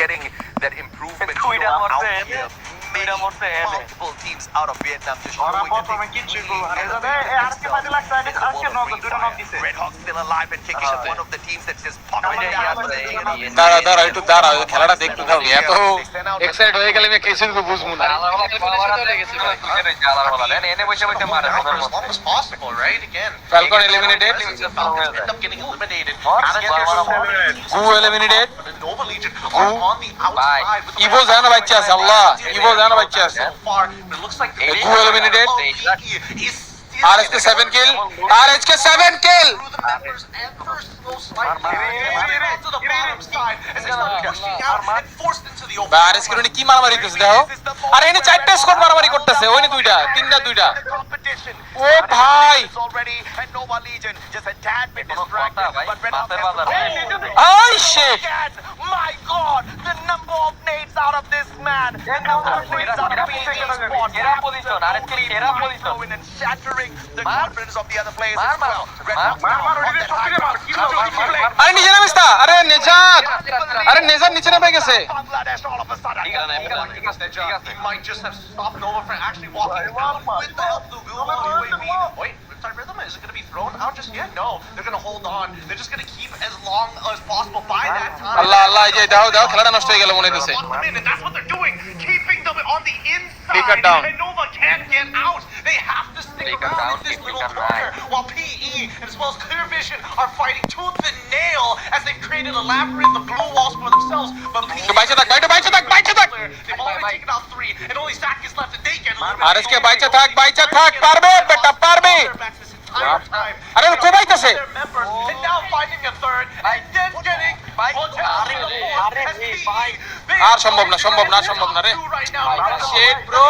getting that improvement দুইটা out মরছে here. দুইটা মরছে Multiple teams out of Vietnam just ওরা showing that প্রথমে কিছুই করলো না। এই যে আজকে পানি লাগছে, আজকে দুটো নক দিছে। Red Hawk still alive and kicking is one of the teams that's just popping down. দাঁড়া একটু দাঁড়া, খেলাটা দেখতে দাও। এত এক্সাইট হয়ে গেলে আমি কিছু বুঝবো না। এনে বসে বসে মারে As long as possible, right? Again, Falcon eliminated. the Falcons end up getting eliminated. Goo eliminated. Nova Legion are on the outside. with the Evo জানো বাচ্চা আছে, আল্লাহ Evo জানো বাচ্চা আছে। So far, but it looks like the Goo eliminated. is RSK 7 kill, RSK 7 kill. through the members ever so slightly. To the bottom side as they start pushing out and forced into the open. বা RSK নি কি মারামারি করছে দেখো। আর এনে চারটা squad মারামারি করতেছে, ওইনি দুইটা, তিনটা দুইটা। ও ভাই already and Nova Legion just a tad bit distracted, but Red Hawk I shit. my God, the number of nades out of this man. The number of nades out of these spots. এরা position আরেকটি এরা position Going and shattering the confidence of the other players Mar, as well. Red Hawk মার, now ওইদিকে on that সবথেকে মার, কি বলছো? আরে নিচে নামিস না, আরে নেজাত, আরে নেজাত নিচে নেমে গেছে। Bangladesh all of a sudden. He might just have stopped Nova from actually walking out with the help of the UAV. Wait, Riptide Rhythm, is it going to be thrown out just yet? No, they're going to hold on. They're just going to keep as long as possible by that time. আল্লাহ আল্লাহ, এই যে দাও দাও, খেলাটা নষ্ট হয়ে গেল মনে হইতেছে। Lock them in, and that's what they're doing, keeping them on the inside. Flicker down. And Nova can't get out. They have to stick Flicker around down, in this little flicker corner, down. while PE as well as Clear Vision are fighting tooth and nail as they've created a labyrinth of blue walls for themselves. But PE, বাইচে থাক, বাইচে থাক, বাইচে থাক। they've already taken out 3, and only Zach is left, and they get a little bit RSK বাইচে থাক, পারবে বেটা পারবে। আরে কো বাইতেছে? their members, and now finding a third, and then getting potentially the fourth. as PE, they আর সম্ভব না, সম্ভব না, সম্ভব না রে। do right now. Shit bro.